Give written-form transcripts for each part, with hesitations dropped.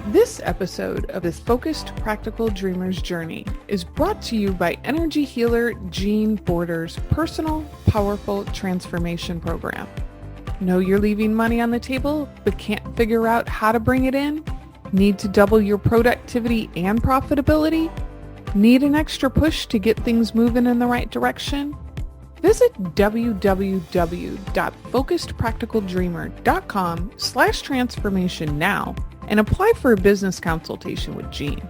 This episode of this Focused Practical Dreamer's Journey is brought to you by energy healer Jean Border's personal, powerful transformation program. Know you're leaving money on the table but can't figure out how to bring it in? Need to double your productivity and profitability? Need an extra push to get things moving in the right direction? Visit www.focusedpracticaldreamer.com/transformation now and apply for a business consultation with Jean.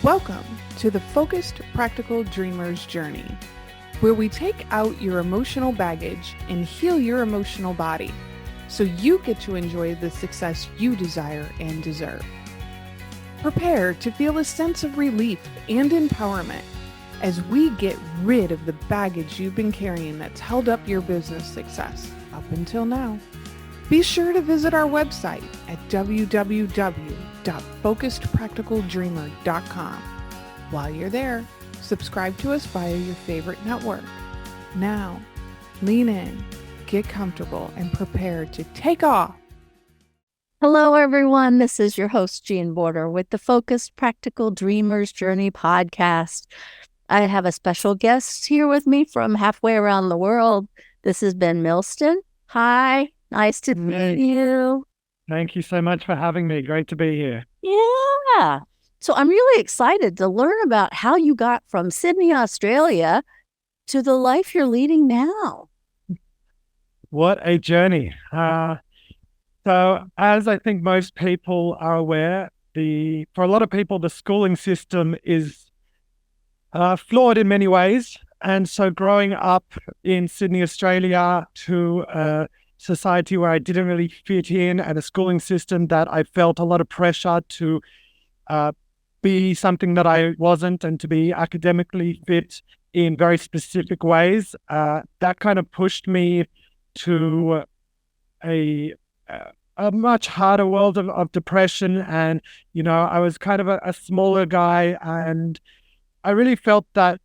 Welcome to the Focused Practical Dreamer's Journey, where we take out your emotional baggage and heal your emotional body so you get to enjoy the success you desire and deserve. Prepare to feel a sense of relief and empowerment as we get rid of the baggage you've been carrying that's held up your business success up until now. Be sure to visit our website at www.focusedpracticaldreamer.com. While you're there, subscribe to us via your favorite network. Now, lean in, get comfortable, and prepare to take off. Hello, everyone. This is your host, Jean Border, with the Focused Practical Dreamer's Journey podcast. I have a special guest here with me from halfway around the world. This is Ben Milston. Hi. Nice to meet you. Thank you so much for having me. Great to be here. Yeah. So I'm really excited to learn about how you got from Sydney, Australia to the life you're leading now. What a journey. So as I think most people are aware, for a lot of people, the schooling system is flawed in many ways. And so growing up in Sydney, Australia, to society where I didn't really fit in, and a schooling system that I felt a lot of pressure to be something that I wasn't, and to be academically fit in very specific ways, that kind of pushed me to a much harder world of depression. And, you know, I was kind of a smaller guy, and I really felt that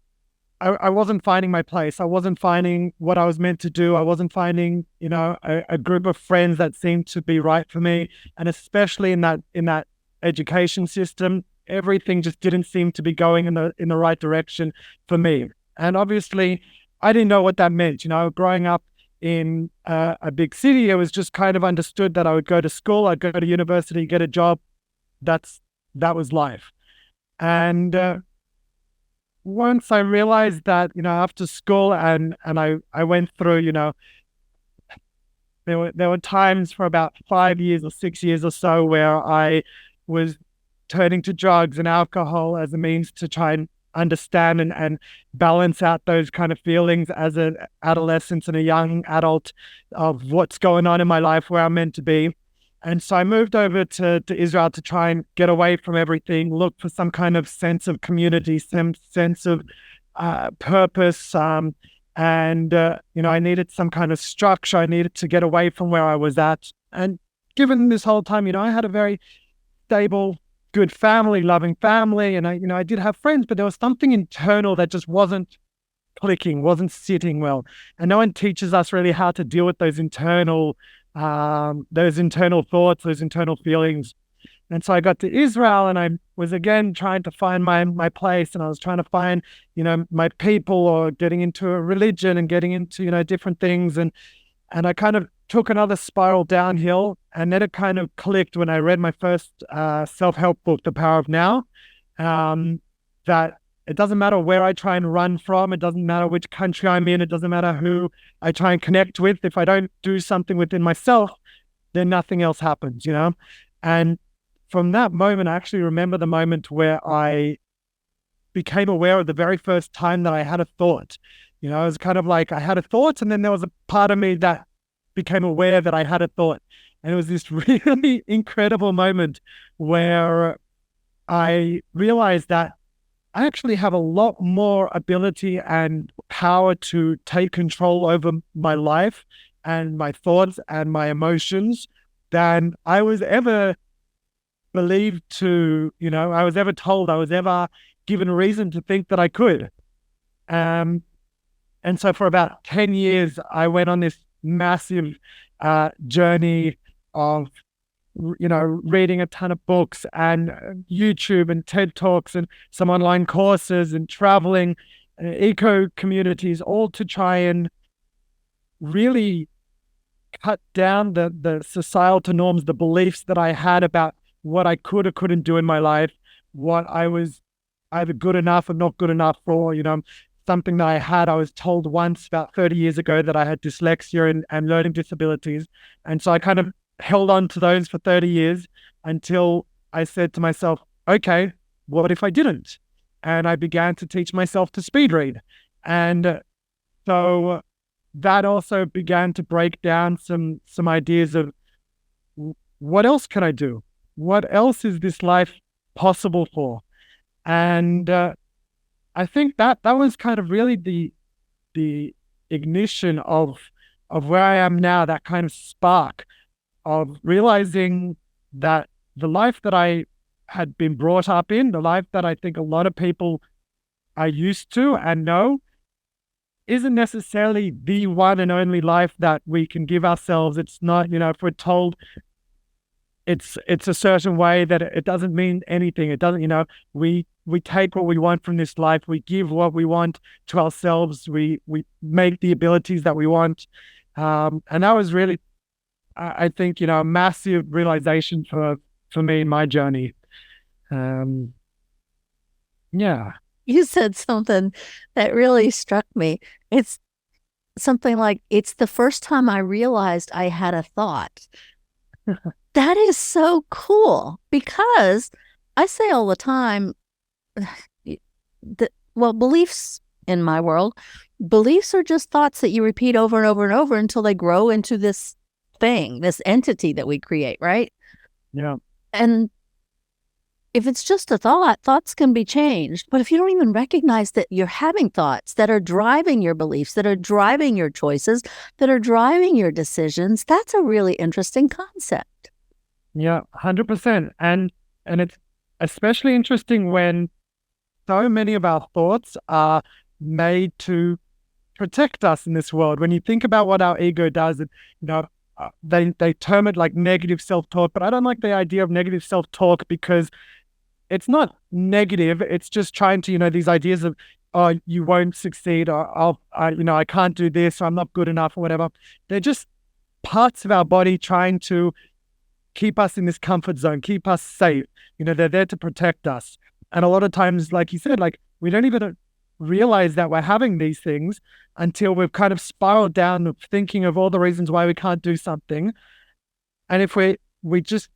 I wasn't finding my place. I wasn't finding what I was meant to do. I wasn't finding, you know, a group of friends that seemed to be right for me. And especially in that education system, everything just didn't seem to be going in the right direction for me. And obviously, I didn't know what that meant. You know, growing up in a big city, it was just kind of understood that I would go to school, I'd go to university, get a job. That was life. And once I realized that, you know, after school and I went through, you know, there were times for about 5 years or 6 years or so where I was turning to drugs and alcohol as a means to try and understand and balance out those kind of feelings as an adolescent and a young adult of what's going on in my life, where I'm meant to be. And so I moved over to Israel to try and get away from everything, look for some kind of sense of community, some sense of purpose. You know, I needed some kind of structure. I needed to get away from where I was at. And given this whole time, you know, I had a very stable, good family, loving family. And I did have friends, but there was something internal that just wasn't clicking, wasn't sitting well. And no one teaches us really how to deal with those internal thoughts, those internal feelings. And so I got to Israel, and I was again trying to find my place, and I was trying to find, you know, my people, or getting into a religion and getting into, you know, different things. And I kind of took another spiral downhill, and then it kind of clicked when I read my first self-help book, The Power of Now, that it doesn't matter where I try and run from. It doesn't matter which country I'm in. It doesn't matter who I try and connect with. If I don't do something within myself, then nothing else happens, you know? And from that moment, I actually remember the moment where I became aware of the very first time that I had a thought. You know, it was kind of like I had a thought, and then there was a part of me that became aware that I had a thought. And it was this really incredible moment where I realized that I actually have a lot more ability and power to take control over my life and my thoughts and my emotions than I was ever believed to, you know, I was ever told, I was ever given a reason to think that I could. And so for about 10 years, I went on this massive journey of reading a ton of books and YouTube and TED Talks and some online courses and traveling, eco communities, all to try and really cut down the societal norms, the beliefs that I had about what I could or couldn't do in my life, what I was either good enough or not good enough for, something that I was told once about 30 years ago that I had dyslexia and learning disabilities. And so I kind of held on to those for 30 years until I said to myself, okay, what if I didn't? And I began to teach myself to speed read. And so that also began to break down some ideas of what else can I do? What else is this life possible for? And I think that was kind of really the ignition of where I am now, that kind of spark of realizing that the life that I had been brought up in, the life that I think a lot of people are used to and know, isn't necessarily the one and only life that we can give ourselves. It's not, if we're told it's a certain way, that it doesn't mean anything. It doesn't, we take what we want from this life. We give what we want to ourselves. We make the abilities that we want. And that was really, I think, a massive realization for me in my journey. Yeah. You said something that really struck me. It's something like, it's the first time I realized I had a thought. That is so cool, because I say all the time, beliefs in my world, beliefs are just thoughts that you repeat over and over and over until they grow into this thing, this entity that we create, right? Yeah. And if it's just a thought, thoughts can be changed. But if you don't even recognize that you're having thoughts that are driving your beliefs, that are driving your choices, that are driving your decisions, that's a really interesting concept. Yeah, 100%. And it's especially interesting when so many of our thoughts are made to protect us in this world. When you think about what our ego does, they term it like negative self-talk, but I don't like the idea of negative self-talk, because it's not negative. It's just trying to, these ideas of, oh, you won't succeed, or I can't do this, or I'm not good enough, or whatever. They're just parts of our body trying to keep us in this comfort zone, keep us safe. They're there to protect us. And a lot of times, like you said, like we don't even realize that we're having these things until we've kind of spiraled down thinking of all the reasons why we can't do something. And if we just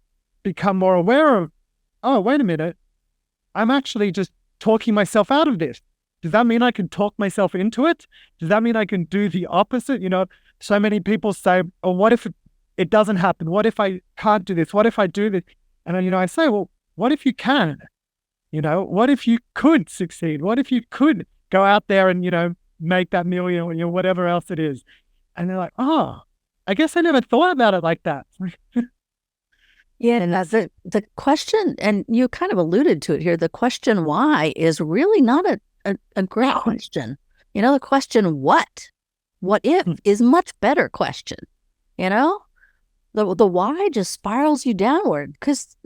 become more aware of, oh, wait a minute, I'm actually just talking myself out of this. Does that mean I can talk myself into it? Does that mean I can do the opposite? So many people say, oh, what if it doesn't happen? What if I can't do this? What if I do this? And then, I say, well, what if you can? What if you could succeed? What if you could go out there and, make that million, or whatever else it is? And they're like, oh, I guess I never thought about it like that. Yeah, and that's the question, and you kind of alluded to it here, the question why is really not a great question. The question what if is much better question. The why just spirals you downward, because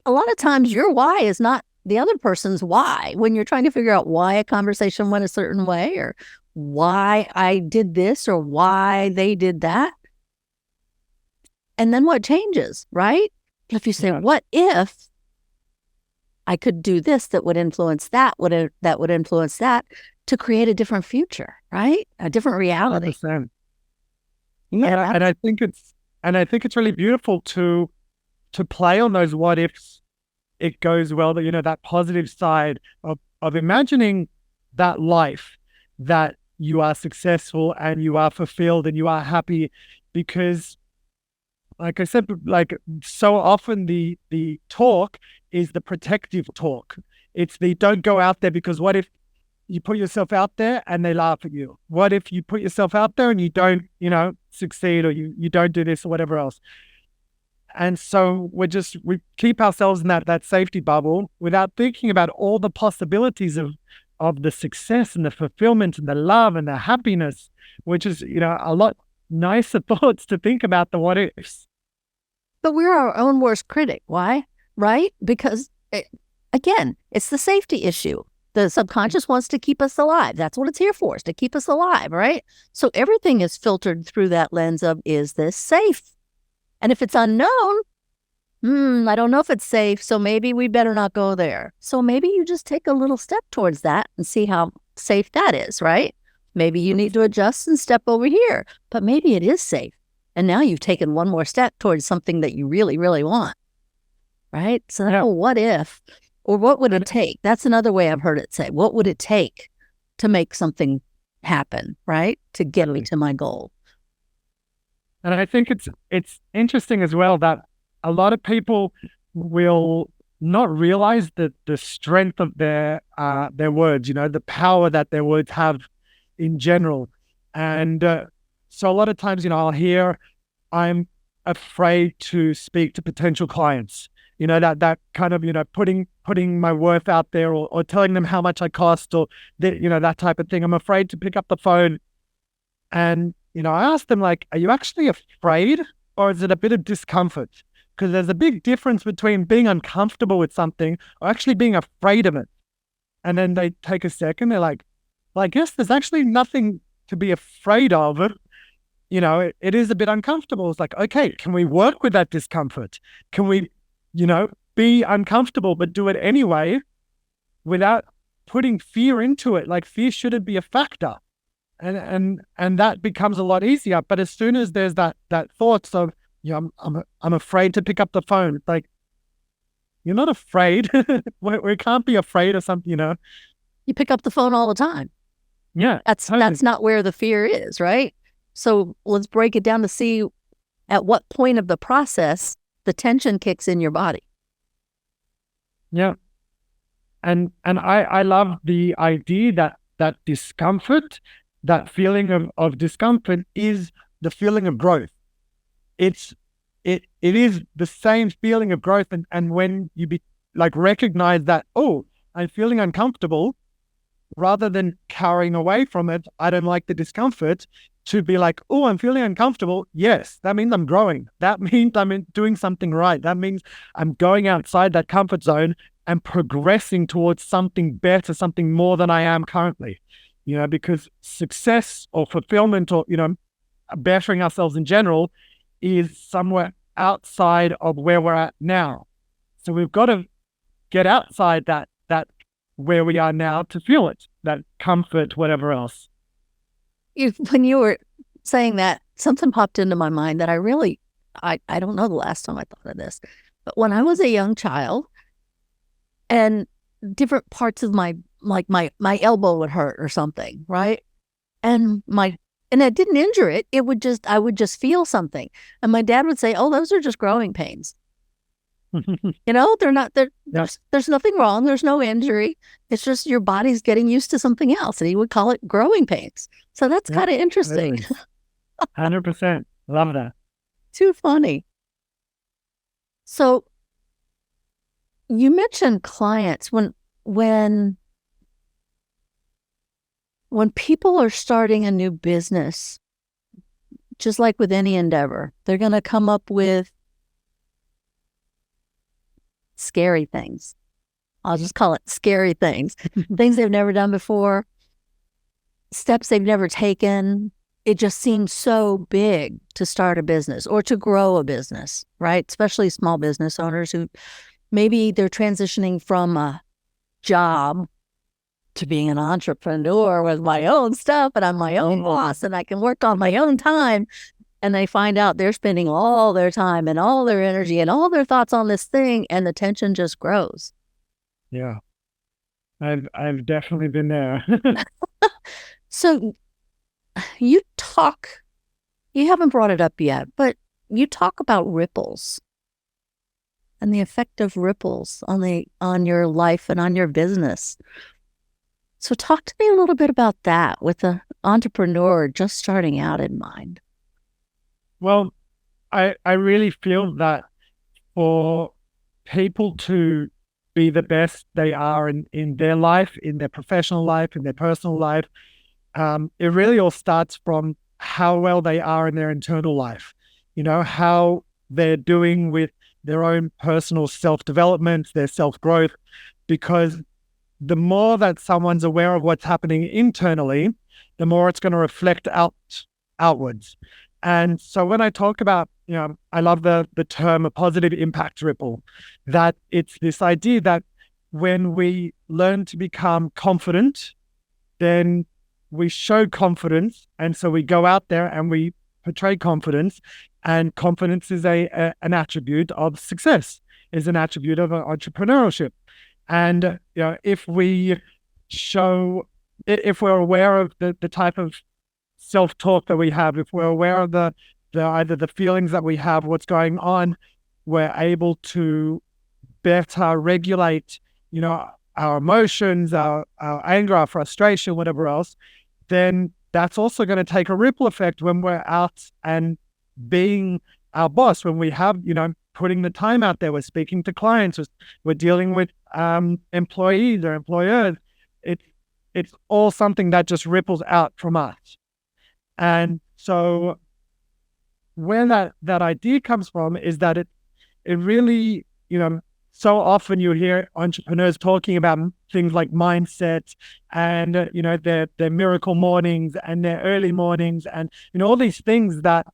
a lot of times your why is not the other person's why. When you're trying to figure out why a conversation went a certain way, or why I did this, or why they did that. And then what changes, right? If you say, what if I could do this that would influence that, that would influence that, to create a different future, right? A different reality. 100%. Yeah, and I think it's really beautiful to play on those what ifs. It goes well, that that positive side of imagining that life that you are successful and you are fulfilled and you are happy, because like I said, like so often the talk is the protective talk. It's the don't go out there, because what if you put yourself out there and they laugh at you? What if you put yourself out there and you don't, succeed, or you don't do this or whatever else? And so we keep ourselves in that safety bubble without thinking about all the possibilities of the success and the fulfillment and the love and the happiness, which is, a lot nicer thoughts to think about the what ifs. But we're our own worst critic. Why? Right? Because, again, it's the safety issue. The subconscious wants to keep us alive. That's what it's here for, is to keep us alive, right? So everything is filtered through that lens of, is this safe? And if it's unknown, I don't know if it's safe, so maybe we better not go there. So maybe you just take a little step towards that and see how safe that is, right? Maybe you need to adjust and step over here, but maybe it is safe. And now you've taken one more step towards something that you really, really want, right? So what if, or what would it take? That's another way I've heard it say. What would it take to make something happen, right? To get me to my goal. And I think it's interesting as well that a lot of people will not realize the strength of their words, the power that their words have in general. And so a lot of times, I'll hear, I'm afraid to speak to potential clients, that kind of, putting my worth out there, or telling them how much I cost, or that type of thing. I'm afraid to pick up the phone. And, I ask them, like, are you actually afraid, or is it a bit of discomfort? Because there's a big difference between being uncomfortable with something or actually being afraid of it. And then they take a second. They're like, well, I guess there's actually nothing to be afraid of. It is a bit uncomfortable. It's like, okay, can we work with that discomfort? Can we, be uncomfortable, but do it anyway without putting fear into it? Like, fear shouldn't be a factor. And that becomes a lot easier. But as soon as there's that thoughts of, I'm afraid to pick up the phone. It's like, you're not afraid. we can't be afraid of something, You pick up the phone all the time. Yeah. That's not where the fear is, right? So let's break it down to see at what point of the process the tension kicks in your body. Yeah. And I love the idea that discomfort, that feeling of discomfort, is the feeling of growth. It is the same feeling of growth. And when you recognize that, oh, I'm feeling uncomfortable, rather than cowering away from it, I don't like the discomfort, to be like, oh, I'm feeling uncomfortable. Yes, that means I'm growing. That means I'm doing something right. That means I'm going outside that comfort zone and progressing towards something better, something more than I am currently. Because success or fulfillment, or, bettering ourselves in general, is somewhere outside of where we're at now. So we've got to get outside that where we are now to feel it, that comfort, whatever else. When you were saying that, something popped into my mind that I don't know the last time I thought of this, but when I was a young child and different parts of my elbow would hurt or something, right? And it didn't injure it. I would just feel something. And my dad would say, oh, those are just growing pains. They're not, there's nothing wrong. There's no injury. It's just your body's getting used to something else. And he would call it growing pains. So that's kind of interesting. 100%. Love that. Too funny. So you mentioned clients. When people are starting a new business, just like with any endeavor, they're going to come up with scary things. I'll just call it scary things. Things they've never done before, steps they've never taken. It just seems so big to start a business or to grow a business, right? Especially small business owners who maybe they're transitioning from a job to being an entrepreneur with my own stuff, and I'm my own boss and I can work on my own time. And they find out they're spending all their time and all their energy and all their thoughts on this thing, and the tension just grows. Yeah. I've definitely been there. So you haven't brought it up yet, but you talk about ripples and the effect of ripples on your life and on your business. So talk to me a little bit about that with an entrepreneur just starting out in mind. Well, I really feel that for people to be the best they are in their life, in their professional life, in their personal life, it really all starts from how well they are in their internal life. How they're doing with their own personal self-development, their self-growth, because the more that someone's aware of what's happening internally, the more it's going to reflect outwards. And so when I talk about, I love the term a positive impact ripple, that it's this idea that when we learn to become confident, then we show confidence. And so we go out there and we portray confidence. And confidence is an attribute of success, is an attribute of entrepreneurship. And if we're aware of the type of self-talk that we have, if we're aware of the either the feelings that we have, what's going on, we're able to better regulate, our emotions, our anger, our frustration, whatever else, then that's also going to take a ripple effect when we're out and being our boss, when we have, putting the time out there, we're speaking to clients, we're dealing with employees or employers. It's all something that just ripples out from us. And so where that idea comes from is that it really, so often you hear entrepreneurs talking about things like mindset and, their miracle mornings and their early mornings and, all these things that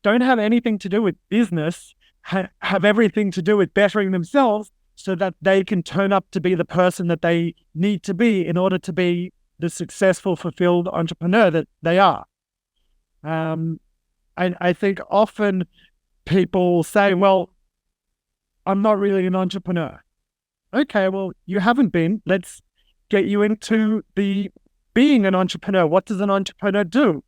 don't have anything to do with business, have everything to do with bettering themselves so that they can turn up to be the person that they need to be in order to be the successful, fulfilled entrepreneur that they are. I think often people say, well, I'm not really an entrepreneur. Okay, well, you haven't been. Let's get you into being an entrepreneur. What does an entrepreneur do?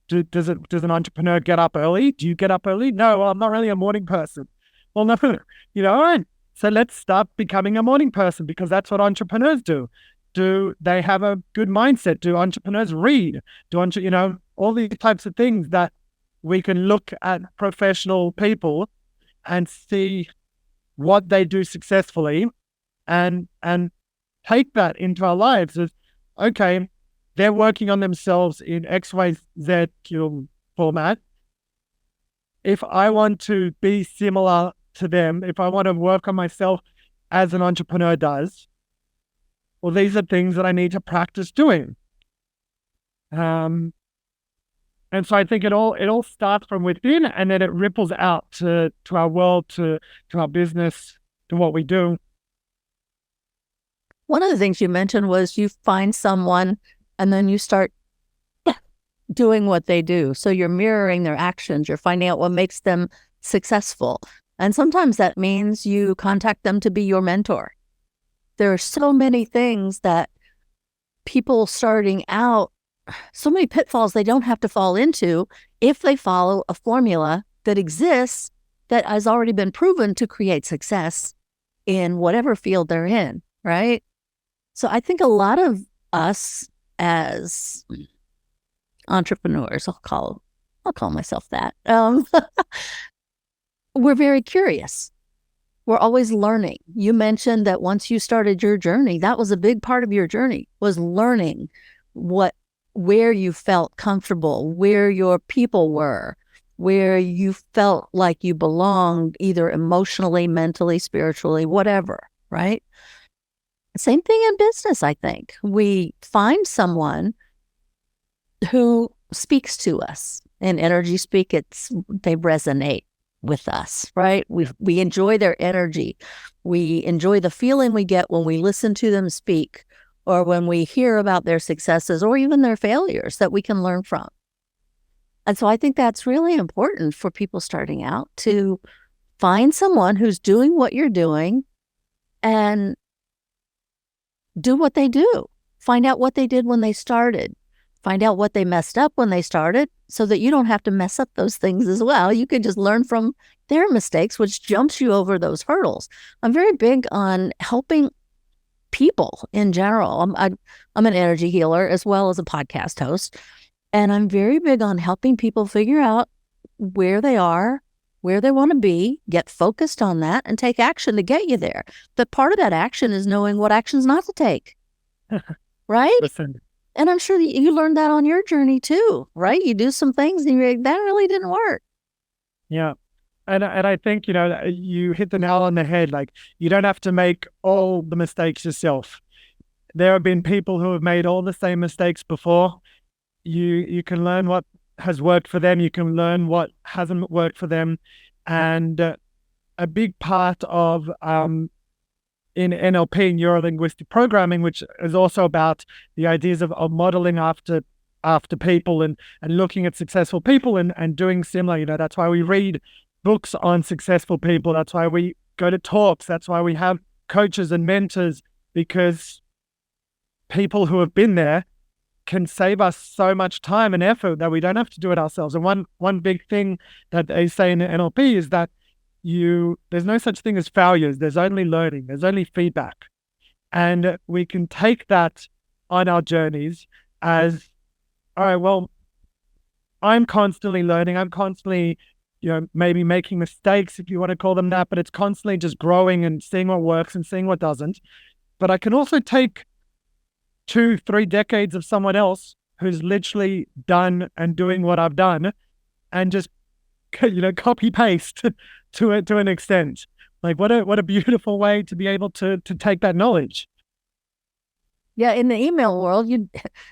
Does an entrepreneur get up early? Do you get up early? No, well, I'm not really a morning person. Well, no, all right. So let's start becoming a morning person because that's what entrepreneurs do. Do they have a good mindset? Do entrepreneurs read? All these types of things that we can look at professional people and see what they do successfully and take that into our lives as, okay, they're working on themselves in XYZ format. If I want to be similar to them, if I want to work on myself as an entrepreneur does, well, these are things that I need to practice doing. And so I think it all starts from within, and then it ripples out to our world, to our business, to what we do. One of the things you mentioned was you find someone and then you start doing what they do. So you're mirroring their actions. You're finding out what makes them successful. And sometimes that means you contact them to be your mentor. There are so many things that people starting out, so many pitfalls they don't have to fall into if they follow a formula that exists that has already been proven to create success in whatever field they're in, right? So I think a lot of us as entrepreneurs, I'll call myself that, we're very curious. We're always learning. You mentioned that once you started your journey, that was a big part of your journey, was learning where you felt comfortable, where your people were, where you felt like you belonged, either emotionally, mentally, spiritually, whatever, right? Same thing in business, I think. We find someone who speaks to us. In energy speak, they resonate with us, right? We enjoy their energy. We enjoy the feeling we get when we listen to them speak, or when we hear about their successes or even their failures that we can learn from. And so I think that's really important for people starting out, to find someone who's doing what you're doing and do what they do. Find out what they did when they started. Find out what they messed up when they started so that you don't have to mess up those things as well. You can just learn from their mistakes, which jumps you over those hurdles. I'm very big on helping people in general. I'm an energy healer as well as a podcast host. And I'm very big on helping people figure out where they are, where they want to be, get focused on that, and take action to get you there. But part of that action is knowing what actions not to take, right? Listen. And I'm sure that you learned that on your journey too, right? You do some things and you're like, that really didn't work. Yeah. And I think, you hit the nail on the head. Like, you don't have to make all the mistakes yourself. There have been people who have made all the same mistakes before. You can learn what has worked for them. You can learn what hasn't worked for them. And a big part of in NLP, neuro-linguistic programming, which is also about the ideas of modeling after people and looking at successful people and doing similar. That's why we read books on successful people. That's why we go to talks. That's why we have coaches and mentors, because people who have been there can save us so much time and effort that we don't have to do it ourselves. And one big thing that they say in NLP is that there's no such thing as failures. There's only learning. There's only feedback. And we can take that on our journeys as, all right, well, I'm constantly learning. I'm constantly, maybe making mistakes, if you want to call them that, but it's constantly just growing and seeing what works and seeing what doesn't. But I can also take 2-3 decades of someone else who's literally done and doing what I've done and just, copy paste to an extent. Like, what a beautiful way to be able to take that knowledge. Yeah, in the email world,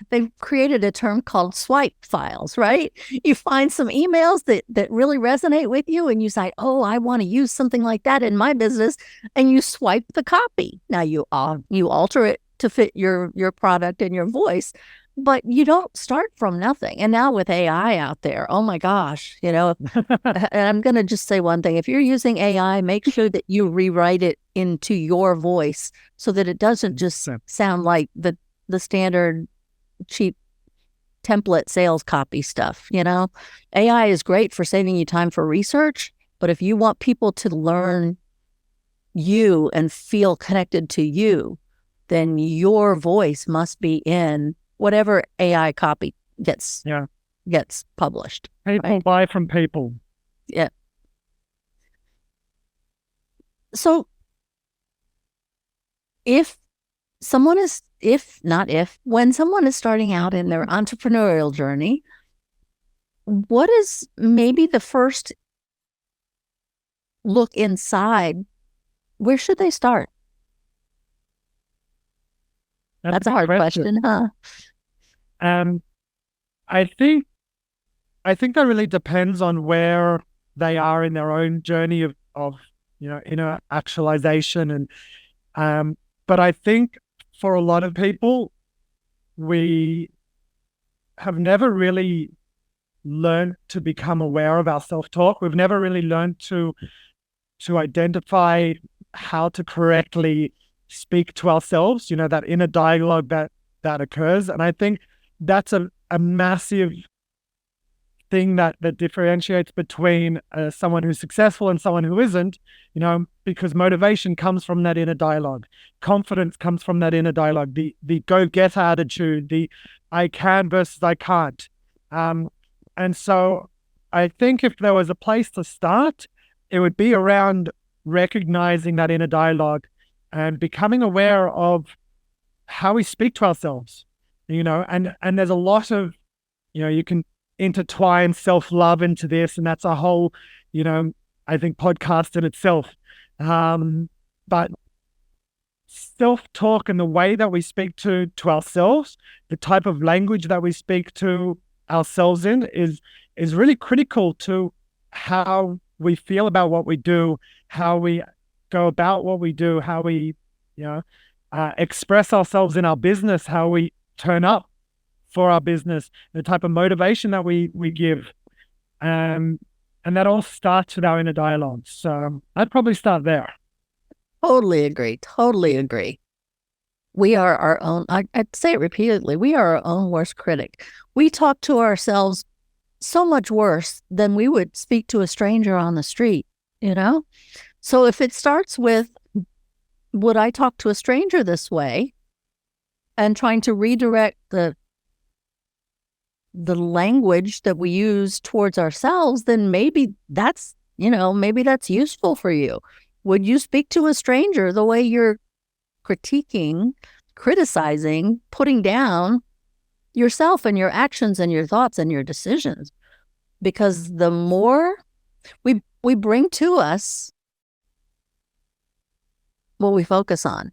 they've created a term called swipe files, right? You find some emails that really resonate with you, and you say, "Oh, I want to use something like that in my business," and you swipe the copy. Now you alter it to fit your product and your voice, but you don't start from nothing. And now with AI out there, oh my gosh, and I'm going to just say one thing. If you're using AI, make sure that you rewrite it into your voice so that it doesn't just sound like the standard cheap template sales copy stuff. AI is great for saving you time for research, but if you want people to learn you and feel connected to you, then your voice must be in whatever AI copy gets published. People right? buy from people. Yeah. So when someone is starting out in their entrepreneurial journey, what is maybe the first look inside? Where should they start? That's a hard question, huh? I think that really depends on where they are in their own journey of inner actualization. And but I think for a lot of people, we have never really learned to become aware of our self-talk. We've never really learned to identify how to correctly speak to ourselves, that inner dialogue that occurs. And I think that's a massive thing that differentiates between someone who's successful and someone who isn't, because motivation comes from that inner dialogue. Confidence comes from that inner dialogue, the go-get attitude, the I can versus I can't. And so I think if there was a place to start, it would be around recognizing that inner dialogue and becoming aware of how we speak to ourselves, and there's a lot of, you can intertwine self-love into this, and that's a whole, I think, podcast in itself. But self-talk and the way that we speak to ourselves, the type of language that we speak to ourselves in is really critical to how we feel about what we do, how we go about what we do, how we, express ourselves in our business, how we turn up for our business, the type of motivation that we give. And that all starts with our inner dialogue. So I'd probably start there. Totally agree. We are our own, I'd say it repeatedly, we are our own worst critic. We talk to ourselves so much worse than we would speak to a stranger on the street, So if it starts with, would I talk to a stranger this way? And trying to redirect the language that we use towards ourselves, then maybe that's useful for you. Would you speak to a stranger the way you're critiquing, criticizing, putting down yourself and your actions and your thoughts and your decisions? Because the more We bring to us what we focus on,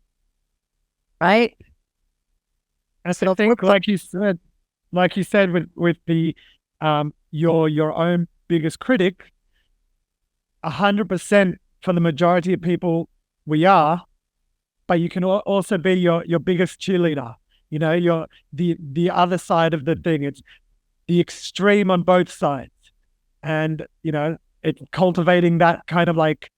right? I think, like you said, with the your own biggest critic, 100% for the majority of people we are, but you can also be your biggest cheerleader. You know, you're the other side of the thing. It's the extreme on both sides, and you know, it's cultivating that kind of like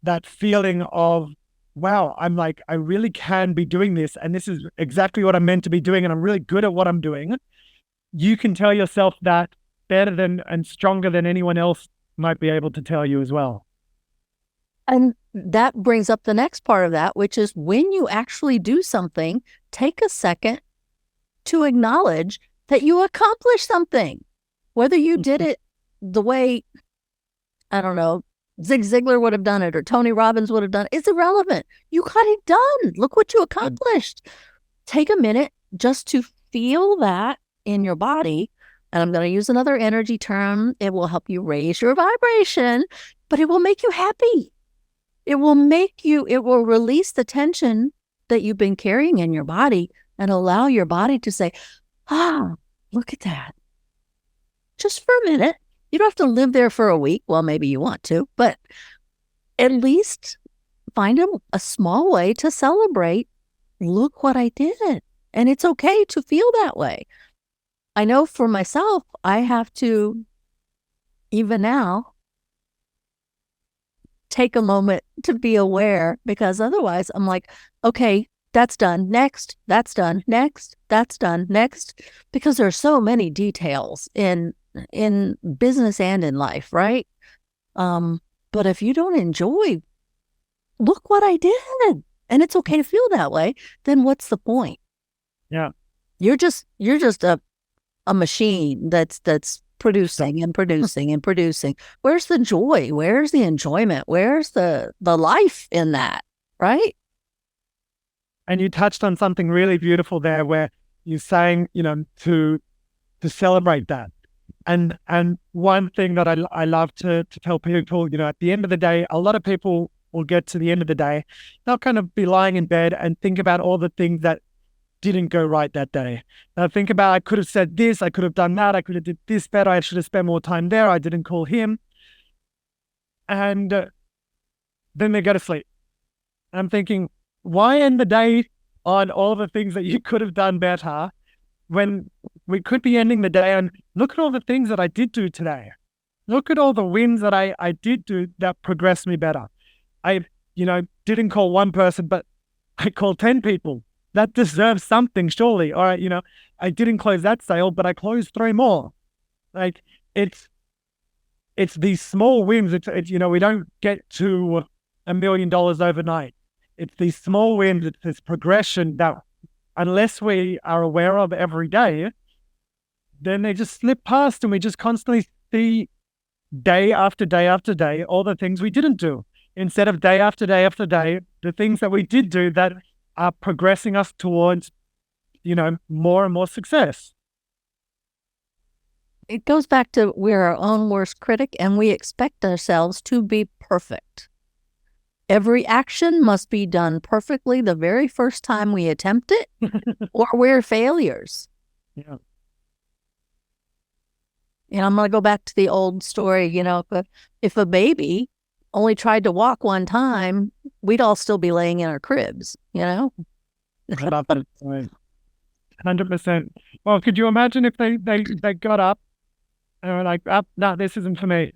that feeling of, wow, I really can be doing this, and this is exactly what I'm meant to be doing, and I'm really good at what I'm doing. You can tell yourself that better than and stronger than anyone else might be able to tell you as well. And that brings up the next part of that, which is when you actually do something, take a second to acknowledge that you accomplished something. Whether you did it the way, I don't know, Zig Ziglar would have done it or Tony Robbins would have done it, it's irrelevant. You got it done. Look what you accomplished. Take a minute just to feel that in your body. And I'm going to use another energy term. It will help you raise your vibration, but it will make you happy. It will release the tension that you've been carrying in your body and allow your body to say, look at that. Just for a minute. You don't have to live there for a week. Well, maybe you want to, but at least find a small way to celebrate. Look what I did. And it's okay to feel that way. I know for myself, I have to, even now, take a moment to be aware, because otherwise I'm like, okay, that's done. Next, that's done. Next, that's done. Next, because there's so many details in business and in life, right? But if you don't enjoy, look what I did, and it's okay to feel that way, then what's the point? Yeah. You're just a machine that's producing and producing and producing. Where's the joy? Where's the enjoyment? Where's the life in that, right? And you touched on something really beautiful there, where you're saying, you know, to celebrate that. And one thing that I love to tell people, you know, at the end of the day, a lot of people will get to the end of the day, they'll kind of be lying in bed and think about all the things that didn't go right that day. Now think about, I could have said this, I could have done that, I could have did this better, I should have spent more time there, I didn't call him. And then they go to sleep. I'm thinking, why end the day on all the things that you could have done better, when we could be ending the day on, look at all the things that I did do today. Look at all the wins that I did do that progressed me better. I, you know, didn't call one person, but I called 10 people. That deserves something, surely. All right, you know, I didn't close that sale, but I closed 3 more. Like, it's these small wins. It's you know, we don't get to $1 million overnight. It's these small wins. It's this progression that, unless we are aware of every day, then they just slip past, and we just constantly see day after day after day all the things we didn't do, instead of day after day after day the things that we did do that are progressing us towards, you know, more and more success. It goes back to we're our own worst critic, and we expect ourselves to be perfect. Every action must be done perfectly the very first time we attempt it, or we're failures. Yeah. And I'm going to go back to the old story, you know, if a baby only tried to walk one time, we'd all still be laying in our cribs, you know? 100%. Well, could you imagine if they got up and were like, no, this isn't for me.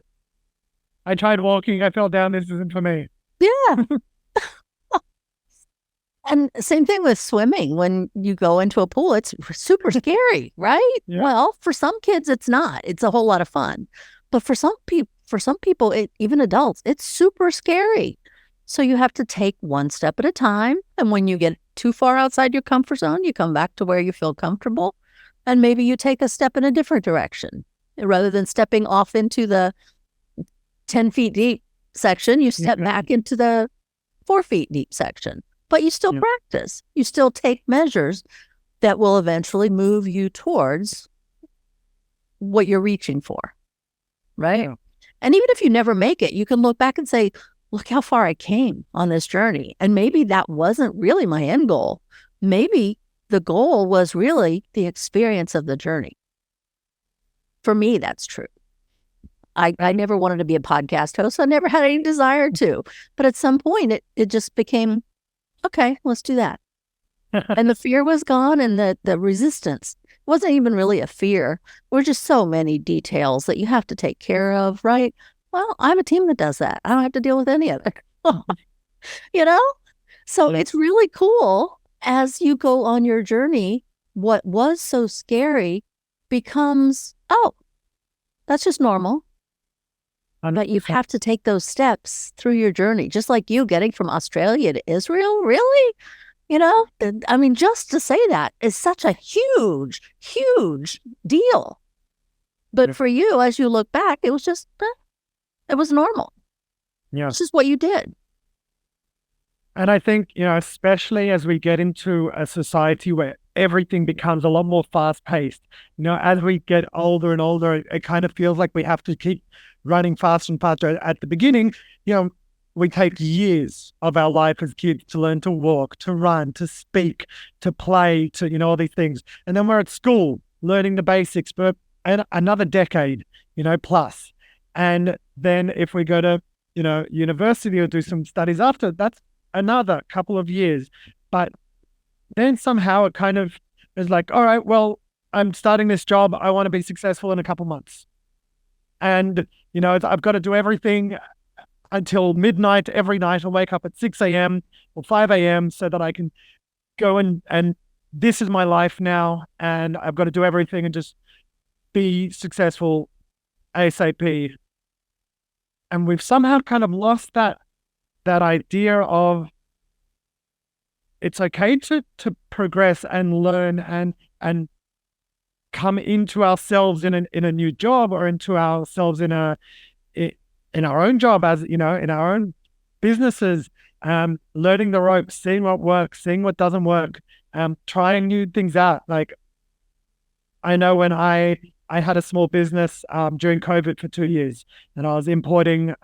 I tried walking, I fell down, this isn't for me. Yeah. And same thing with swimming. When you go into a pool, it's super scary, right? Yeah. Well, for some kids, it's not. It's a whole lot of fun. But for some people, even adults, it's super scary. So you have to take one step at a time. And when you get too far outside your comfort zone, you come back to where you feel comfortable. And maybe you take a step in a different direction. Rather than stepping off into the 10 feet deep section, you step back into the 4 feet deep section. But you still practice. You still take measures that will eventually move you towards what you're reaching for. right? Yeah. And even if you never make it, you can look back and say, look how far I came on this journey. And maybe that wasn't really my end goal. Maybe the goal was really the experience of the journey. For me, that's true. I never wanted to be a podcast host. I never had any desire to. But at some point, it just became, okay, let's do that. And the fear was gone, and the resistance wasn't even really a fear. We're just so many details that you have to take care of, right? Well, I have a team that does that. I don't have to deal with any of it. You know? So it's really cool as you go on your journey, what was so scary becomes, oh, that's just normal. But you have to take those steps through your journey, just like you getting from Australia to Israel. Really? You know, I mean, just to say that is such a huge, huge deal. But for you, as you look back, it was just, it was normal. Yeah. It's just what you did. And I think, especially as we get into a society where everything becomes a lot more fast-paced, as we get older and older, it kind of feels like we have to keep running faster and faster. At the beginning, we take years of our life as kids to learn to walk, to run, to speak, to play, to, all these things. And then we're at school learning the basics for another decade, plus. And then if we go to, university or do some studies after, that's another couple of years. But then somehow it kind of is like, all right, well, I'm starting this job. I want to be successful in a couple months. And, I've got to do everything until midnight every night. I'll wake up at 6 a.m. or 5 a.m. so that I can go and this is my life now. And I've got to do everything and just be successful ASAP. And we've somehow kind of lost that idea of it's okay to progress and learn and come into ourselves in a new job, or into ourselves in our own job, as in our own businesses, learning the ropes, seeing what works, seeing what doesn't work, trying new things out. Like, I know when I had a small business during COVID for 2 years, and I was importing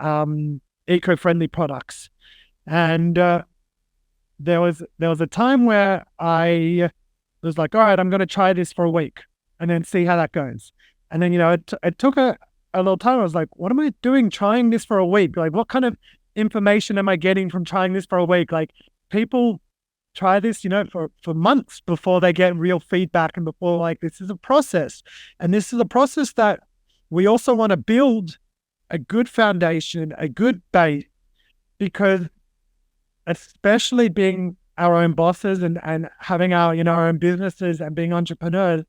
eco-friendly products, and there was a time where I was like, all right, I'm going to try this for a week and then see how that goes. And then, it took a little time. I was like, what am I doing trying this for a week? Like, what kind of information am I getting from trying this for a week? Like, people try this, for months before they get real feedback, and before, like, this is a process. And this is a process that we also want to build a good foundation, a good base, because especially being our own bosses and having our, our own businesses and being entrepreneurs,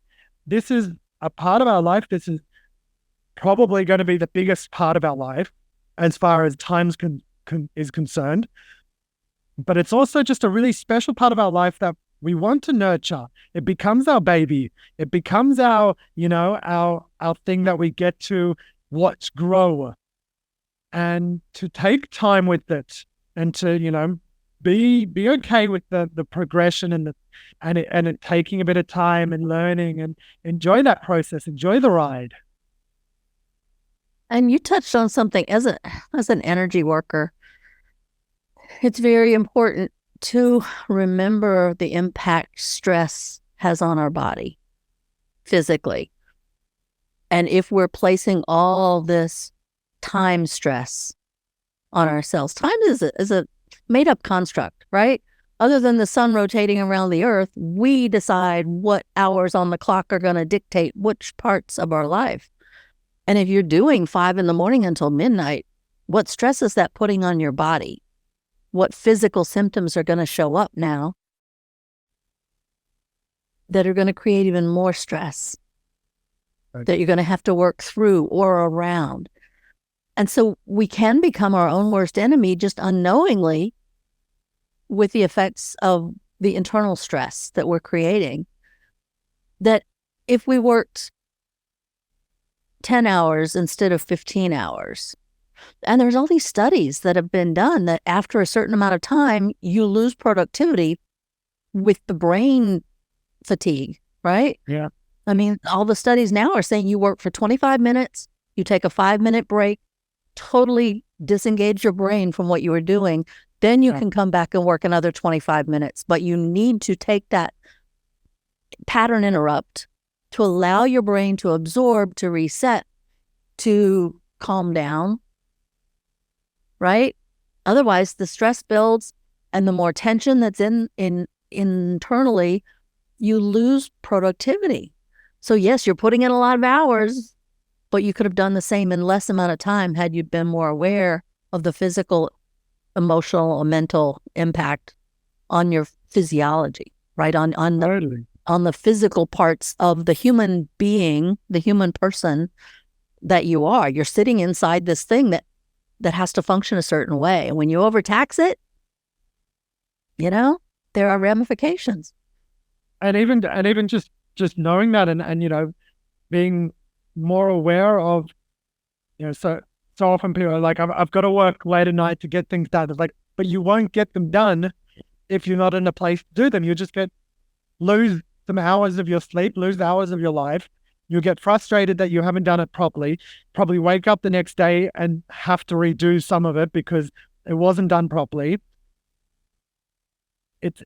this is a part of our life. This is probably going to be the biggest part of our life as far as time is concerned. But it's also just a really special part of our life that we want to nurture. It becomes our baby. It becomes our, our thing that we get to watch grow, and to take time with it, and to, be okay with the progression and it taking a bit of time and learning, and enjoy that process, enjoy the ride. And you touched on something as an energy worker. It's very important to remember the impact stress has on our body physically. And if we're placing all this time stress on ourselves, time is a made-up construct, right? Other than the sun rotating around the earth, we decide what hours on the clock are going to dictate which parts of our life. And if you're doing 5 a.m. until midnight, what stress is that putting on your body? What physical symptoms are going to show up now that are going to create even more stress, right, that you're going to have to work through or around? And so we can become our own worst enemy just unknowingly with the effects of the internal stress that we're creating. That if we worked 10 hours instead of 15 hours, and there's all these studies that have been done that after a certain amount of time, you lose productivity with the brain fatigue, right? Yeah. I mean, all the studies now are saying you work for 25 minutes, You take a 5-minute break, totally disengage your brain from what you were doing. Then you can come back and work another 25 minutes. But you need to take that pattern interrupt to allow your brain to absorb, to reset, to calm down, right? Otherwise, the stress builds, and the more tension that's internally, you lose productivity. So yes, you're putting in a lot of hours, but you could have done the same in less amount of time had you been more aware of the physical, emotional, or mental impact on your physiology, right? On the physical parts of the human being, the human person that you are. You're sitting inside this thing that has to function a certain way. And when you overtax it, there are ramifications. And even just knowing that and being more aware of, so often people are like, I've got to work late at night to get things done. It's like, but you won't get them done if you're not in a place to do them. You just lose some hours of your sleep, lose hours of your life. You'll get frustrated that you haven't done it properly, probably wake up the next day and have to redo some of it because it wasn't done properly. It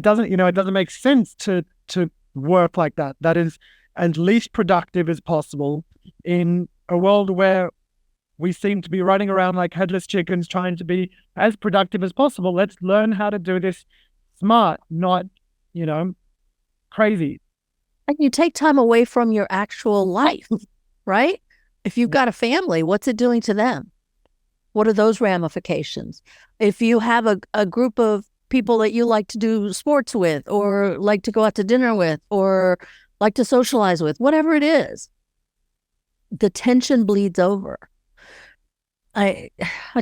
doesn't make sense to work like that. That is as least productive as possible in a world where we seem to be running around like headless chickens trying to be as productive as possible. Let's learn how to do this smart, not, crazy. And you take time away from your actual life, right? If you've got a family, what's it doing to them? What are those ramifications? If you have a group of people that you like to do sports with, or like to go out to dinner with, or like to socialize with, whatever it is, the tension bleeds over. I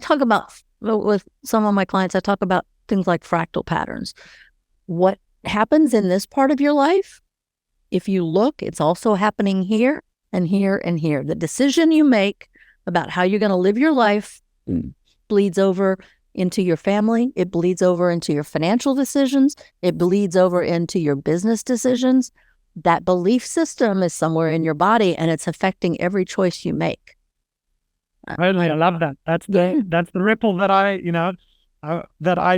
talk about, with some of my clients, I talk about things like fractal patterns. What happens in this part of your life, if you look, it's also happening here and here and here. The decision you make about how you're going to live your life bleeds over into your family. It bleeds over into your financial decisions. It bleeds over into your business decisions. That belief system is somewhere in your body, and it's affecting every choice you make. Totally, I love that. That's the ripple that I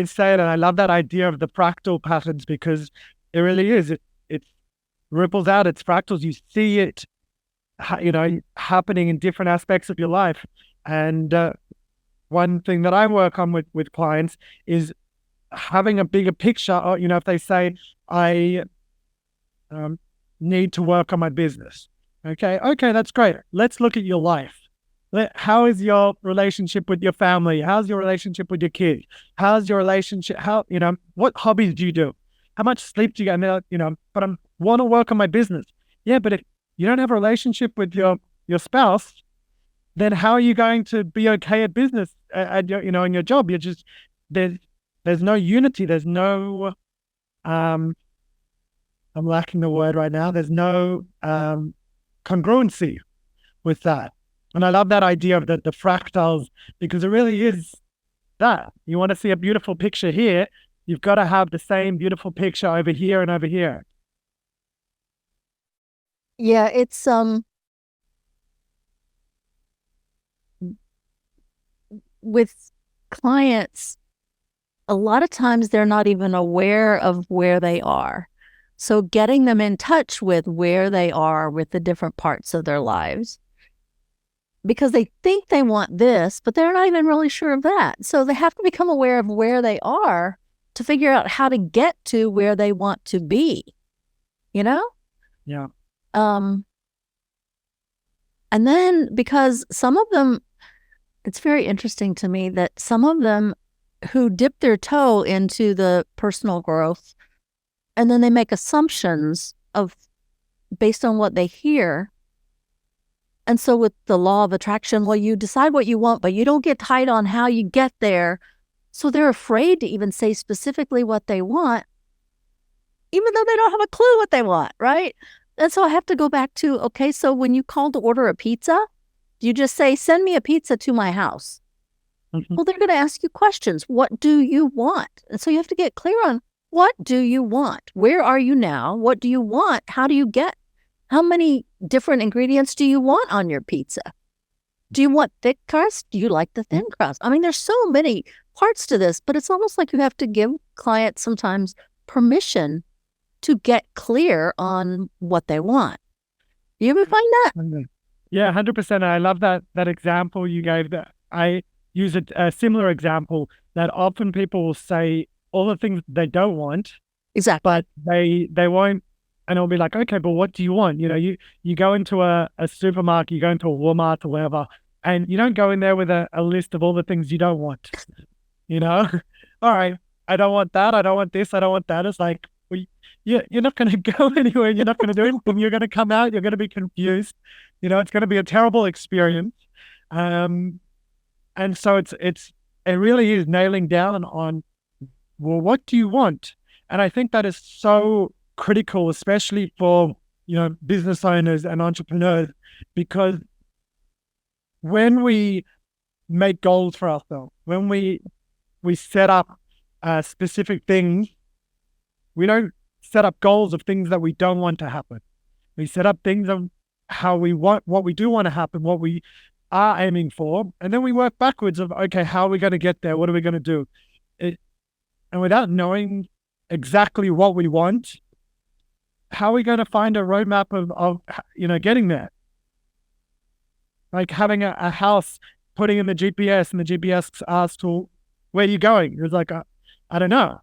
said, and I love that idea of the fractal patterns because it really is. It ripples out. It's fractals. You see it, happening in different aspects of your life. And one thing that I work on with clients is having a bigger picture. Or, if they say, I need to work on my business. Okay, that's great. Let's look at your life. How is your relationship with your family? How's your relationship with your kids? How's your relationship? What hobbies do you do? How much sleep do you get? And they're like, but I want to work on my business. Yeah, but if you don't have a relationship with your spouse, then how are you going to be okay at business, in your job? You're just, there's no unity. There's no, I'm lacking the word right now. There's no congruency with that. And I love that idea of the fractals, because it really is that. You want to see a beautiful picture here, you've got to have the same beautiful picture over here and over here. Yeah, it's with clients, a lot of times they're not even aware of where they are. So getting them in touch with where they are with the different parts of their lives, because they think they want this, but they're not even really sure of that. So they have to become aware of where they are to figure out how to get to where they want to be, Yeah. And then, because some of them, it's very interesting to me that some of them who dip their toe into the personal growth, and then they make assumptions based on what they hear. And so with the law of attraction, well, you decide what you want, but you don't get tight on how you get there. So they're afraid to even say specifically what they want, even though they don't have a clue what they want, right? And so I have to go back to, okay, so when you call to order a pizza, you just say, send me a pizza to my house. Mm-hmm. Well, they're going to ask you questions. What do you want? And so you have to get clear on, what do you want? Where are you now? What do you want? How do you get? How many different ingredients do you want on your pizza? Do you want thick crust? Do you like the thin crust? I mean, there's so many parts to this, but it's almost like you have to give clients sometimes permission to get clear on what they want. Do you ever find that? Yeah, 100%. I love that example you gave. That I use a similar example that often people will say all the things they don't want, Exactly. but they won't, and it'll be like, okay, but what do you want? You go into a supermarket, you go into a Walmart or whatever, and you don't go in there with a list of all the things you don't want. All right, I don't want that, I don't want this, I don't want that. It's like, well, you're not going to go anywhere, you're not going to do anything, you're going to come out, you're going to be confused, it's going to be a terrible experience. And so it really is nailing down on, well, what do you want? And I think that is so critical, especially for, business owners and entrepreneurs, because when we make goals for ourselves, when we set up specific things, we don't set up goals of things that we don't want to happen. We set up things of how we want, what we do want to happen, what we are aiming for, and then we work backwards of, okay, how are we going to get there? What are we going to do? And without knowing exactly what we want, how are we going to find a roadmap of getting there? Like having a house, putting in the GPS, and the GPS asks, well, where are you going? It's like, I don't know.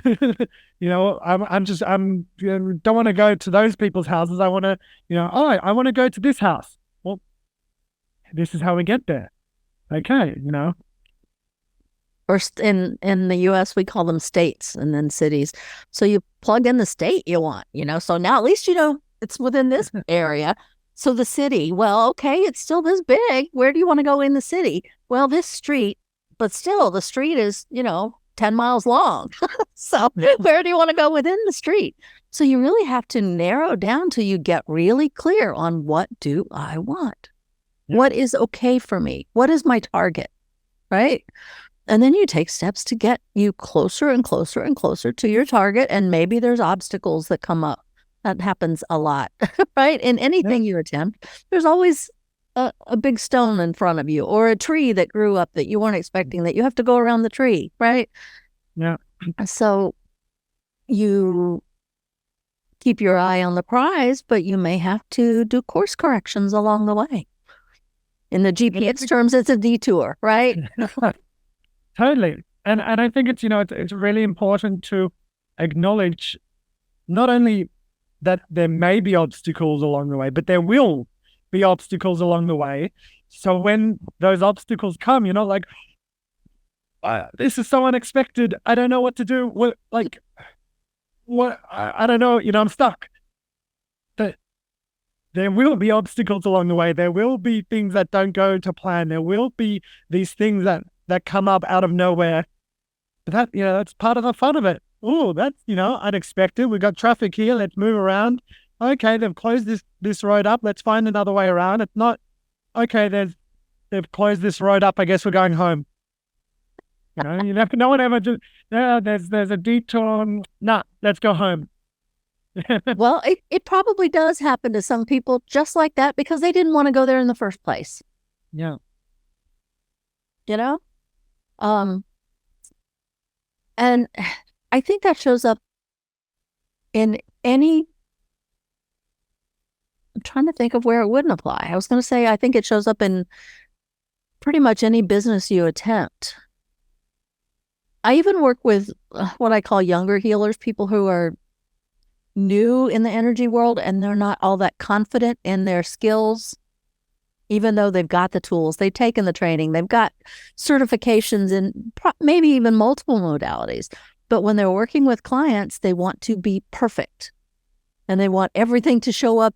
I'm don't want to go to those people's houses. I want to, I want to go to this house. Well, this is how we get there. Okay, Or in the US, we call them states and then cities. So you plug in the state you want, so now at least it's within this area. So the city, well, okay, it's still this big. Where do you want to go in the city? Well, this street, but still the street is, 10 miles long. So where do you want to go within the street? So you really have to narrow down till you get really clear on what do I want? Yeah. What is okay for me? What is my target? Right? And then you take steps to get you closer and closer and closer to your target. And maybe there's obstacles that come up. That happens a lot, right? In anything you attempt, there's always a big stone in front of you or a tree that grew up that you weren't expecting that you have to go around the tree, right? Yeah. So you keep your eye on the prize, but you may have to do course corrections along the way. In the GPS terms, it's a detour, right? Totally. And I think it's really important to acknowledge not only that there may be obstacles along the way, but there will be obstacles along the way. So when those obstacles come, you're not like, this is so unexpected. I don't know what to do. I don't know. I'm stuck. But there will be obstacles along the way. There will be things that don't go to plan. There will be these things that come up out of nowhere. But that's part of the fun of it. Oh, that's, unexpected. We've got traffic here. Let's move around. Okay, they've closed this road up. Let's find another way around. It's not, okay, they've closed this road up. I guess we're going home. No one ever just, there's a detour. Nah, let's go home. Well, it probably does happen to some people just like that because they didn't want to go there in the first place. Yeah. And I think that shows up in I'm trying to think of where it wouldn't apply. I was going to say, I think it shows up in pretty much any business you attempt. I even work with what I call younger healers, people who are new in the energy world and they're not all that confident in their skills, even though they've got the tools, they've taken the training, they've got certifications in maybe even multiple modalities. But when they're working with clients, they want to be perfect and they want everything to show up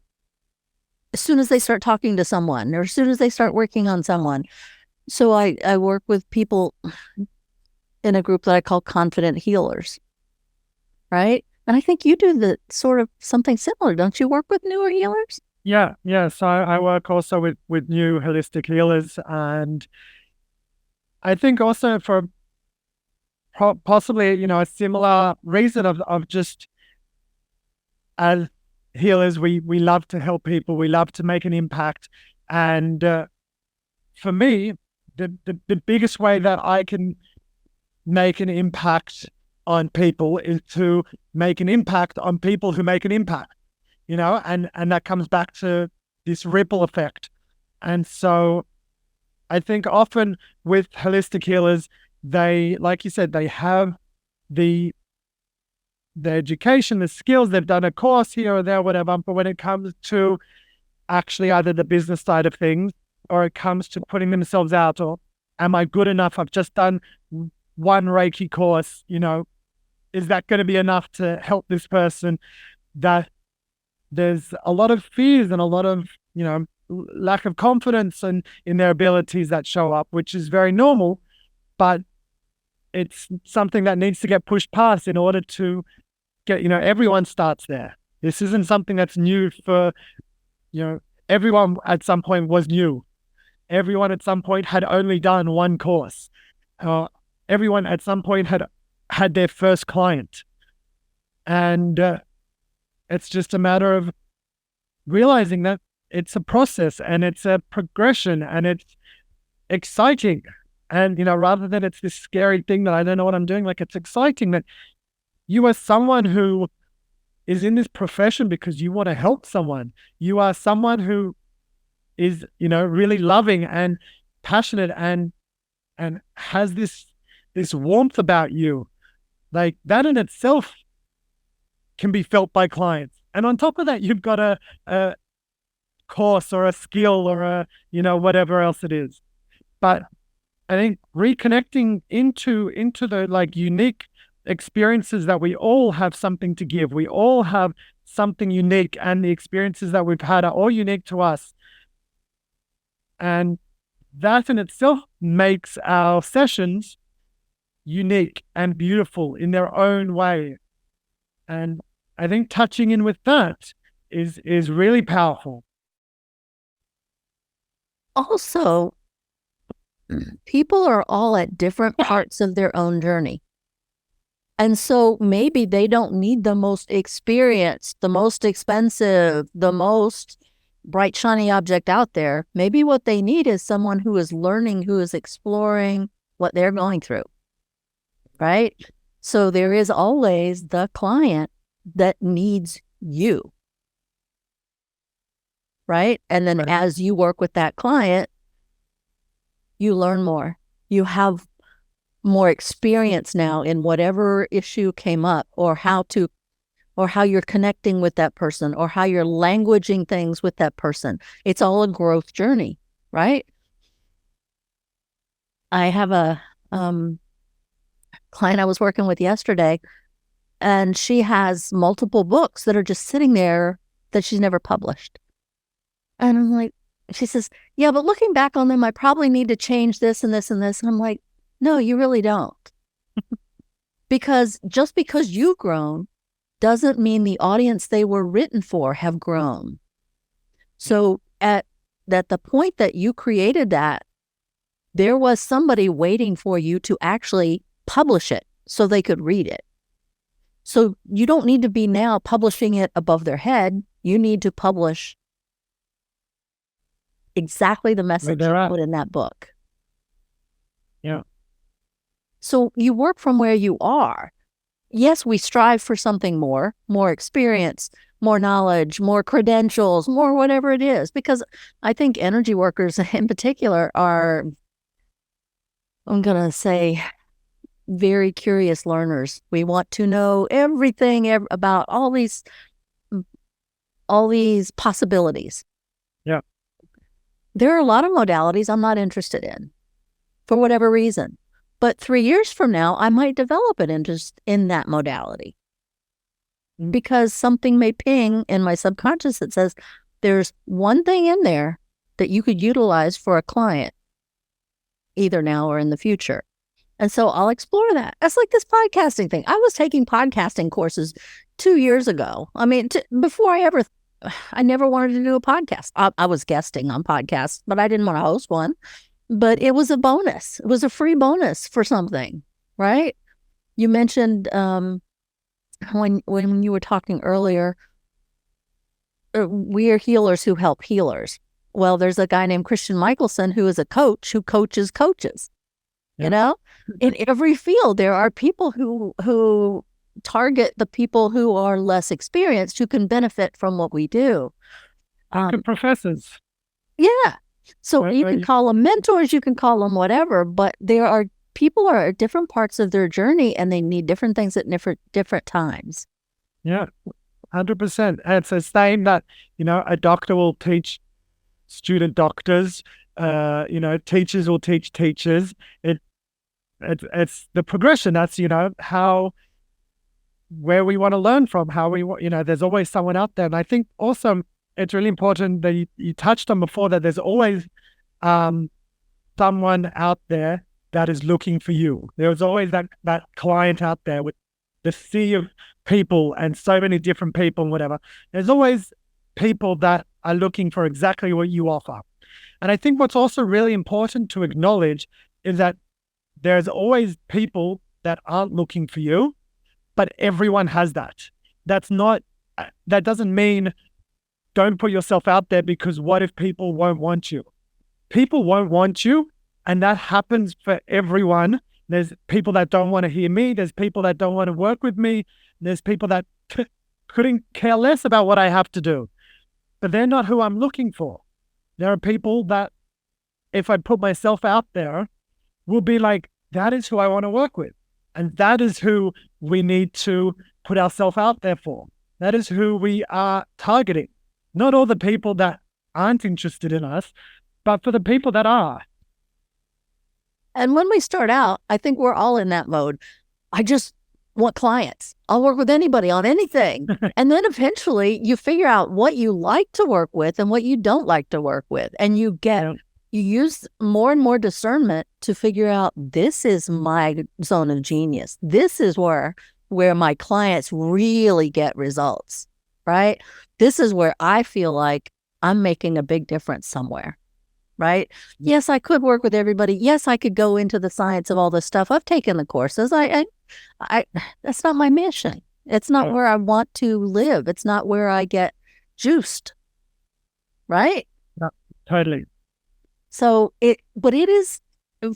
as soon as they start talking to someone or as soon as they start working on someone. So I work with people in a group that I call confident healers, right? And I think you do the sort of something similar. Don't you work with newer healers? Yeah. So I work also with new holistic healers, and I think also for possibly, a similar reason of just as healers, we love to help people, we love to make an impact, and for me, the biggest way that I can make an impact on people is to make an impact on people who make an impact, and that comes back to this ripple effect. And so I think often with holistic healers, they, like you said, they have the education, the skills, they've done a course here or there, whatever. But when it comes to actually either the business side of things, or it comes to putting themselves out, or am I good enough? I've just done one Reiki course, is that going to be enough to help this person? That there's a lot of fears and a lot of, lack of confidence in their abilities that show up, which is very normal, but it's something that needs to get pushed past in order to get, everyone starts there. This isn't something that's new for, everyone at some point was new. Everyone at some point had only done one course. Everyone at some point had their first client. And it's just a matter of realizing that it's a process and it's a progression and it's exciting. And, rather than it's this scary thing that I don't know what I'm doing, like, it's exciting that you are someone who is in this profession because you want to help someone. You are someone who is, really loving and passionate and has this warmth about you. Like, that in itself can be felt by clients. And on top of that, you've got a course or a skill or a, whatever else it is. But I think reconnecting into the unique experiences that we all have something to give. We all have something unique, and the experiences that we've had are all unique to us. And that in itself makes our sessions unique and beautiful in their own way. And I think touching in with that is really powerful. Also, people are all at different parts of their own journey. And so maybe they don't need the most experienced, the most expensive, the most bright, shiny object out there. Maybe what they need is someone who is learning, who is exploring what they're going through, right? So there is always the client that needs you, right? And then as you work with that client, you learn more. You have more experience now in whatever issue came up, or how you're connecting with that person, or how you're languaging things with that person. It's all a growth journey, right? I have a client I was working with yesterday, and she has multiple books that are just sitting there that she's never published. And I'm like, she says, yeah, but looking back on them, I probably need to change this and this and this. And I'm like, no, you really don't. Because just because you've grown doesn't mean the audience they were written for have grown. So at the point that you created that, there was somebody waiting for you to actually publish it so they could read it. So you don't need to be now publishing it above their head. You need to publish exactly the message you put in that book. Yeah. So you work from where you are. Yes, we strive for something more experience, more knowledge, more credentials, more whatever it is, because I think energy workers in particular are, I'm going to say, very curious learners. We want to know everything about all these possibilities. Yeah. There are a lot of modalities I'm not interested in for whatever reason. But 3 years from now, I might develop an interest in that modality because something may ping in my subconscious that says there's one thing in there that you could utilize for a client, either now or in the future. And so I'll explore that. That's like this podcasting thing. I was taking podcasting courses 2 years ago. I mean, before I never wanted to do a podcast. I was guesting on podcasts, but I didn't want to host one. But it was a bonus. It was a free bonus for something, right? You mentioned when you were talking earlier, we are healers who help healers. Well, there's a guy named Christian Michelson who is a coach who coaches coaches. Yeah. You know, in every field, there are people who target the people who are less experienced who can benefit from what we do. Good professors. Yeah. So you can call them mentors, you can call them whatever, but people are at different parts of their journey and they need different things at different times. Yeah, 100%. And it's the same that, a doctor will teach student doctors, teachers will teach teachers. It's the progression. That's, where we want to learn from, how we want, there's always someone out there. And I think also it's really important that you touched on before that there's always someone out there that is looking for you. There's always that client out there with the sea of people and so many different people and whatever. There's always people that are looking for exactly what you offer. And I think what's also really important to acknowledge is that there's always people that aren't looking for you, but everyone has that. That doesn't mean don't put yourself out there, because what if people won't want you? People won't want you, and that happens for everyone. There's people that don't want to hear me. There's people that don't want to work with me. There's people that couldn't care less about what I have to do, but they're not who I'm looking for. There are people that, if I put myself out there, will be like, that is who I want to work with. And that is who we need to put ourselves out there for. That is who we are targeting. Not all the people that aren't interested in us, but for the people that are. And when we start out, I think we're all in that mode. I just want clients. I'll work with anybody on anything. And then eventually you figure out what you like to work with and what you don't like to work with. And you use more and more discernment to figure out, this is my zone of genius. This is where my clients really get results, right? This is where I feel like I'm making a big difference somewhere, right? Yes, I could work with everybody. Yes, I could go into the science of all this stuff. I've taken the courses. I that's not my mission. It's not where I want to live. It's not where I get juiced, right? No, totally. So it is,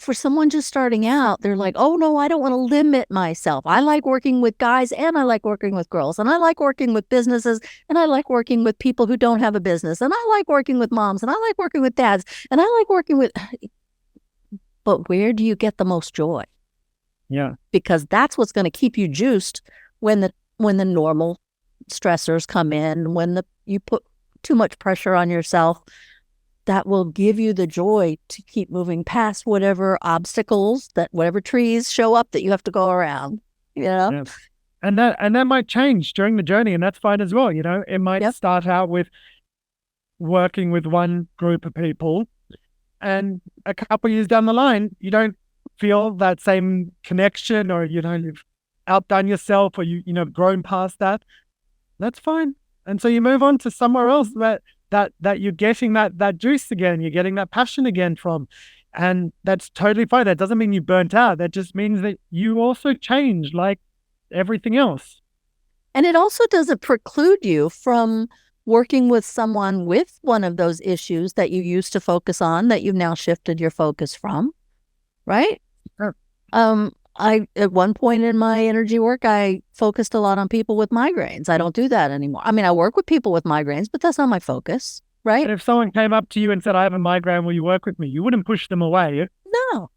for someone just starting out, they're like, oh no, I don't want to limit myself. I like working with guys and I like working with girls, and I like working with businesses, and I like working with people who don't have a business, and I like working with moms, and I like working with dads, and I like working with, but where do you get the most joy? Yeah. Because that's what's going to keep you juiced when the normal stressors come in, when you put too much pressure on yourself. That will give you the joy to keep moving past whatever obstacles, whatever trees show up that you have to go around, Yeah. And that might change during the journey, and that's fine as well. It might start out with working with one group of people, and a couple of years down the line, you don't feel that same connection, or you've outdone yourself, or you've grown past that. That's fine. And so you move on to somewhere else that you're getting that juice again, you're getting that passion again from. And that's totally fine. That doesn't mean you burnt out. That just means that you also changed, like everything else. And it also doesn't preclude you from working with someone with one of those issues that you used to focus on, that you've now shifted your focus from, right? Sure. At one point in my energy work, I focused a lot on people with migraines. I don't do that anymore. I mean, I work with people with migraines, but that's not my focus, right? And if someone came up to you and said, I have a migraine, will you work with me? You wouldn't push them away. No.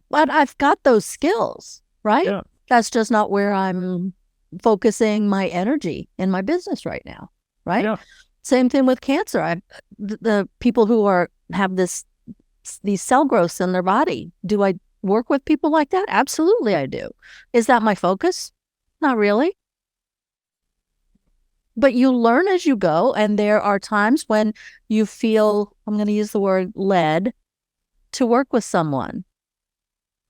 But I've got those skills, right? Yeah. That's just not where I'm focusing my energy in my business right now, right? Yeah. Same thing with cancer. The people who have these cell growths in their body, do I work with people like that? Absolutely, I do. Is that my focus? Not really. But you learn as you go, and there are times when you feel, I'm going to use the word, led to work with someone,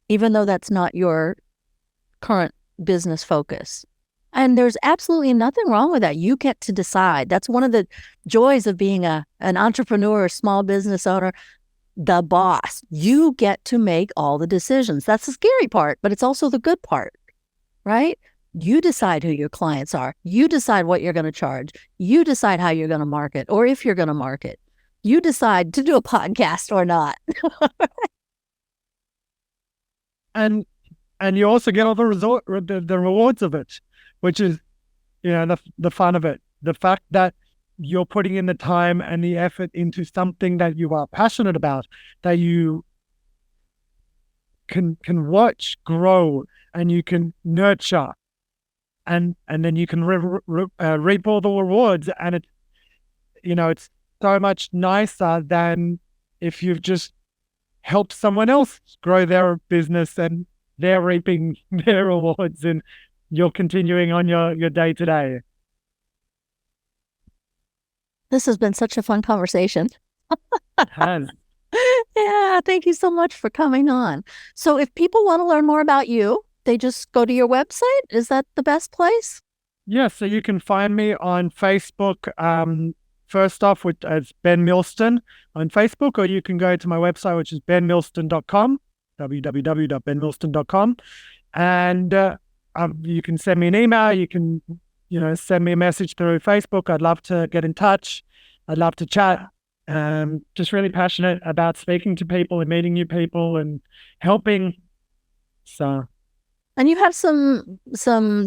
even though that's not your current business focus. And there's absolutely nothing wrong with that. You get to decide. That's one of the joys of being an entrepreneur or small business owner. The boss. You get to make all the decisions. That's the scary part, but it's also the good part, right? You decide who your clients are. You decide what you're going to charge. You decide how you're going to market, or if you're going to market. you decide to do a podcast or not. And you also get all the rewards of it, which is, the fun of it. The fact that you're putting in the time and the effort into something that you are passionate about, that you can watch grow and you can nurture, and then you can reap all the rewards. And it's so much nicer than if you've just helped someone else grow their business and they're reaping their rewards and you're continuing on your day to day. This has been such a fun conversation. It has. Yeah, thank you so much for coming on. So if people want to learn more about you, they just go to your website? Is that the best place? Yeah, so you can find me on Facebook, first off, as Ben Milston on Facebook, or you can go to my website, which is benmilston.com, www.benmilston.com. And you can send me an email. You can, send me a message through Facebook. I'd love to get in touch. I'd love to chat. Just really passionate about speaking to people and meeting new people and helping. So. And you have some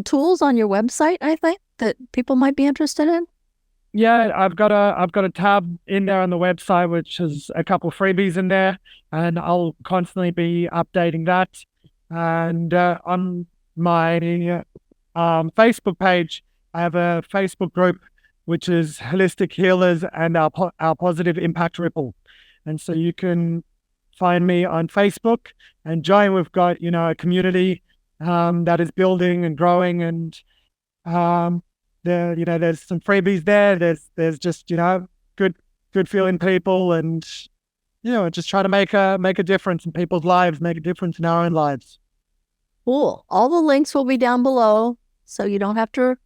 tools on your website, I think, that people might be interested in. Yeah, I've got a tab in there on the website, which has a couple of freebies in there, and I'll constantly be updating that. And on my Facebook page, I have a Facebook group, which is Holistic Healers and our Positive Impact Ripple. And so you can find me on Facebook and join. We've got, a community that is building and growing, and there's some freebies there. There's just, good feeling people, and, just try to make a difference in people's lives, make a difference in our own lives. Cool. All the links will be down below, so you don't have to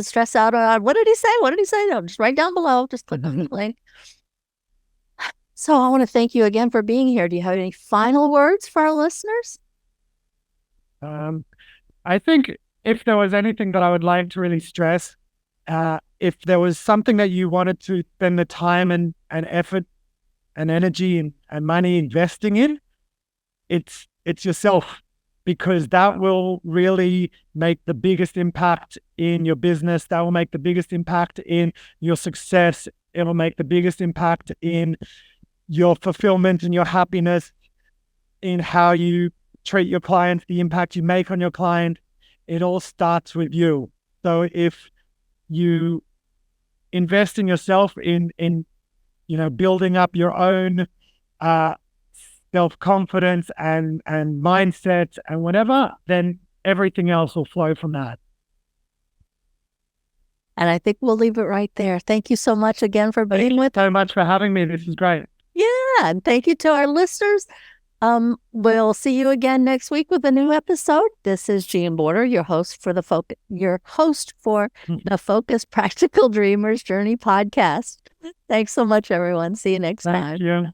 stress out on what did he say? No, just right down below. Just click on the link. So I want to thank you again for being here. Do you have any final words for our listeners? I think if there was anything that I would like to really stress, if there was something that you wanted to spend the time and effort and energy and money investing in, it's yourself, because that will really make the biggest impact in your business. That will make the biggest impact in your success. It will make the biggest impact in your fulfillment and your happiness, in how you treat your clients, the impact you make on your client. It all starts with you. So if you invest in yourself, in building up your own self-confidence and mindset and whatever, then everything else will flow from that. And I think we'll leave it right there. Thank you so much again for being with us. Thank you so much for having me. This is great. Yeah, and thank you to our listeners. We'll see you again next week with a new episode. This is Jean Border, your host for the Focused Practical Dreamers Journey podcast. Thanks so much, everyone. See you next time. Thank you.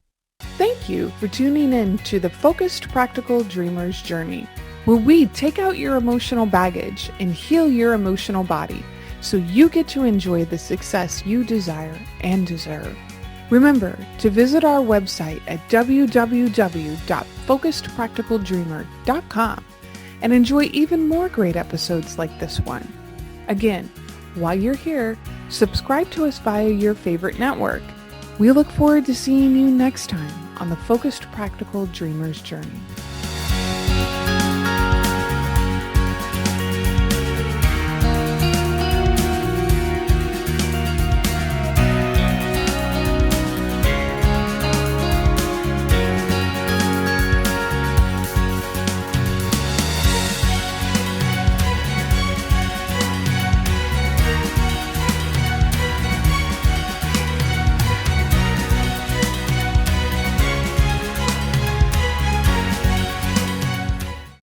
Thank you for tuning in to the Focused Practical Dreamers Journey, where we take out your emotional baggage and heal your emotional body so you get to enjoy the success you desire and deserve. Remember to visit our website at www.focusedpracticaldreamer.com and enjoy even more great episodes like this one. Again, while you're here, subscribe to us via your favorite network. We look forward to seeing you next time on the Focused Practical Dreamers Journey.